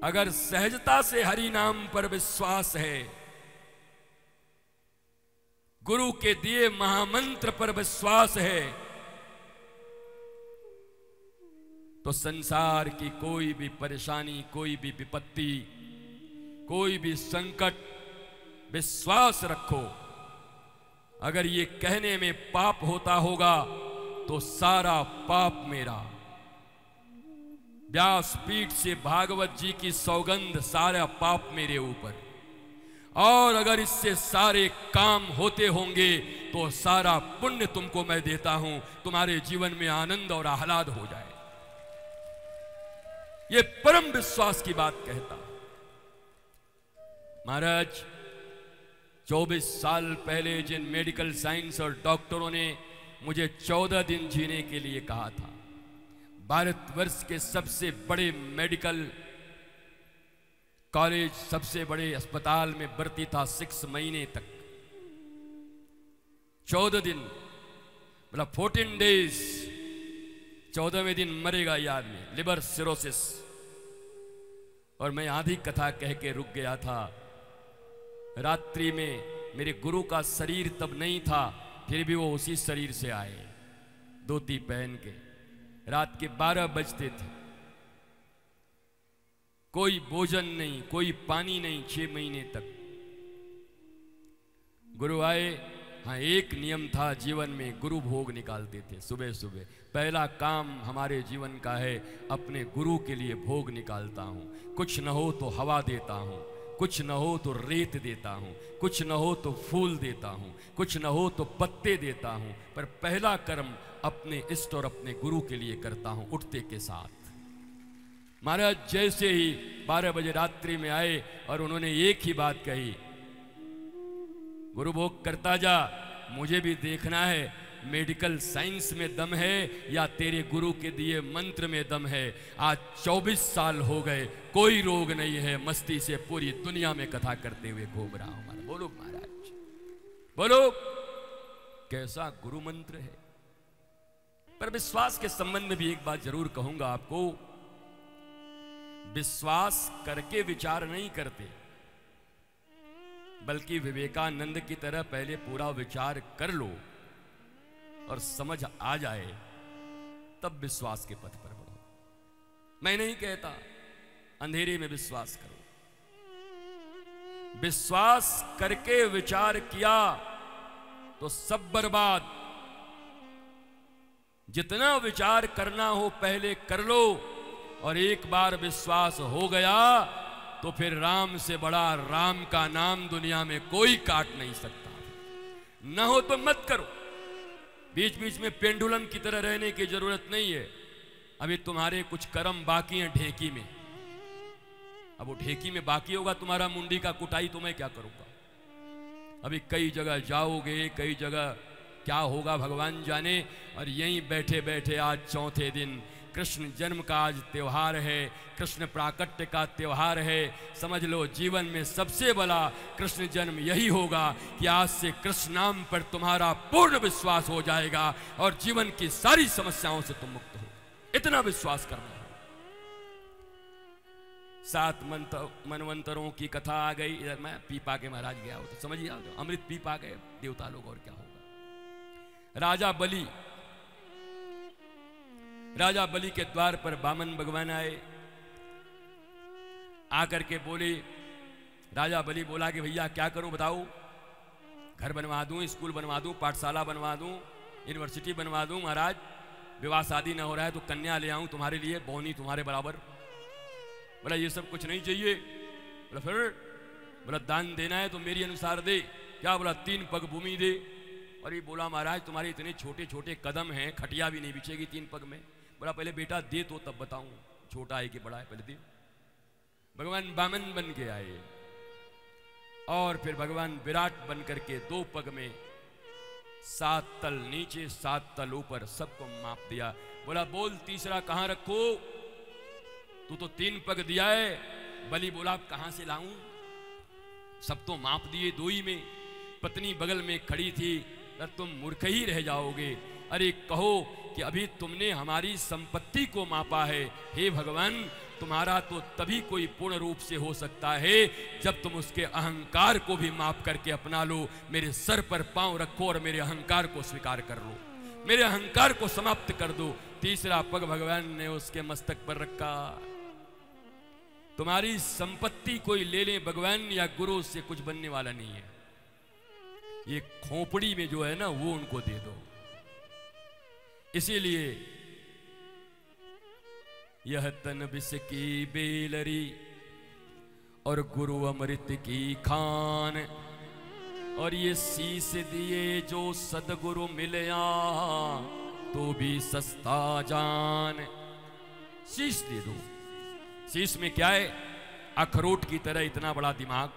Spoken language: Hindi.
अगर सहजता से हरि नाम पर विश्वास है, गुरु के दिए महामंत्र पर विश्वास है, तो संसार की कोई भी परेशानी, कोई भी विपत्ति, कोई भी संकट, विश्वास रखो। अगर ये कहने में पाप होता होगा तो सारा पाप मेरा। व्यासपीठ से भागवत जी की सौगंध, सारा पाप मेरे ऊपर। और अगर इससे सारे काम होते होंगे तो सारा पुण्य तुमको मैं देता हूं, तुम्हारे जीवन में आनंद और आह्लाद हो जाए। ये परम विश्वास की बात कहता। महाराज 24 साल पहले जिन मेडिकल साइंस और डॉक्टरों ने मुझे 14 दिन जीने के लिए कहा था, भारतवर्ष के सबसे बड़े मेडिकल कॉलेज, सबसे बड़े अस्पताल में भर्ती था 6 महीने तक, 14 दिन, मतलब 14 डेज। 14वें दिन मरेगा ये आदमी, लिवर सिरोसिस। और मैं आधी कथा कह के रुक गया था। रात्रि में मेरे गुरु का शरीर तब नहीं था, फिर भी वो उसी शरीर से आए, धोती पहन के। रात के 12 बजते थे, कोई भोजन नहीं, कोई पानी नहीं, 6 महीने तक। गुरु आए। हाँ, एक नियम था जीवन में, गुरु भोग निकालते थे सुबह सुबह। पहला काम हमारे जीवन का है, अपने गुरु के लिए भोग निकालता हूँ। कुछ न हो तो हवा देता हूँ, कुछ न हो तो रेत देता हूँ, कुछ न हो तो फूल देता हूँ, कुछ न हो तो पत्ते देता हूँ, पर पहला कर्म अपने इष्ट और अपने गुरु के लिए करता हूँ उठते के साथ। महाराज जैसे ही 12 बजे रात्रि में आए और उन्होंने एक ही बात कही, गुरु भोग करता जा, मुझे भी देखना है मेडिकल साइंस में दम है या तेरे गुरु के दिए मंत्र में दम है। आज 24 साल हो गए, कोई रोग नहीं है, मस्ती से पूरी दुनिया में कथा करते हुए घूम रहा हूं। बोलो महाराज, बोलो कैसा गुरु मंत्र है। पर विश्वास के संबंध में भी एक बात जरूर कहूंगा आपको, विश्वास करके विचार नहीं करते, बल्कि विवेकानंद की तरह पहले पूरा विचार कर लो और समझ आ जाए, तब विश्वास के पथ पर बढ़ो। मैं नहीं कहता अंधेरे में विश्वास करो, विश्वास करके विचार किया तो सब बर्बाद। जितना विचार करना हो पहले कर लो, और एक बार विश्वास हो गया तो फिर राम से बड़ा राम का नाम दुनिया में कोई काट नहीं सकता। न हो तो मत करो। बीच बीच में पेंडुलम की तरह रहने की जरूरत नहीं है। अभी तुम्हारे कुछ कर्म बाकी हैं ढेकी में। अब वो ढेकी में बाकी होगा तुम्हारा मुंडी का कुटाई, तो मैं क्या करूंगा। अभी कई जगह जाओगे, कई जगह क्या होगा भगवान जाने। और यहीं बैठे बैठे आज 4थे दिन कृष्ण जन्म का आज त्योहार है, कृष्ण प्राकट्य का त्योहार है। समझ लो जीवन में सबसे बड़ा कृष्ण जन्म यही होगा कि आज से कृष्ण नाम पर तुम्हारा पूर्ण विश्वास हो जाएगा और जीवन की सारी समस्याओं से तुम मुक्त हो। इतना विश्वास करना है। 7 मनवंतरों की कथा आ गई। इधर मैं पी पा के महाराज गया हो तो समझिए, अमृत पी पा गए देवता लोग, और क्या होगा। राजा बलि के द्वार पर वामन भगवान आए। आकर के बोले, राजा बलि बोला कि भैया क्या करूं बताओ, घर बनवा दूं, स्कूल बनवा दूं, पाठशाला बनवा दूं, यूनिवर्सिटी बनवा दूं, महाराज विवाह शादी ना हो रहा है तो कन्या ले आऊं तुम्हारे लिए, बौनी तुम्हारे बराबर। बोला ये सब कुछ नहीं चाहिए। बोला फिर? बोला दान देना है तो मेरी अनुसार दे। क्या? बोला 3 पग भूमि दे। और ये बोला महाराज तुम्हारे इतने छोटे छोटे कदम हैं, खटिया भी नहीं बिछेगी 3 पग में। बोला पहले बेटा दे तो तब बताऊं, छोटा है कि बड़ा है, पहले दे। भगवान वामन बन के आए और फिर भगवान विराट बन करके 2 पग में 7 तल नीचे 7 तल ऊपर सबको माप दिया। बोला बोल तीसरा कहां रखो, तू तो 3 पग दिया है। बलि बोला कहां से लाऊं, सब तो माप दिए 2 ही में। पत्नी बगल में खड़ी थी, तुम मूर्ख ही रह जाओगे। अरे कहो कि अभी तुमने हमारी संपत्ति को मापा है, हे भगवान तुम्हारा तो तभी कोई पूर्ण रूप से हो सकता है जब तुम उसके अहंकार को भी माफ करके अपना लो। मेरे सर पर पांव रखो और मेरे अहंकार को स्वीकार कर लो, मेरे अहंकार को समाप्त कर दो। तीसरा पग भगवान ने उसके मस्तक पर रखा। तुम्हारी संपत्ति कोई ले ले, भगवान या गुरु से कुछ बनने वाला नहीं है। ये खोपड़ी में जो है ना वो उनको दे दो। इसीलिए यह तन विष की बेलरी और गुरु अमृत की खान, और ये शीश दिए जो सदगुरु मिलया तो भी सस्ता जान। शीश दे दो। शीश में क्या है? अखरोट की तरह इतना बड़ा दिमाग,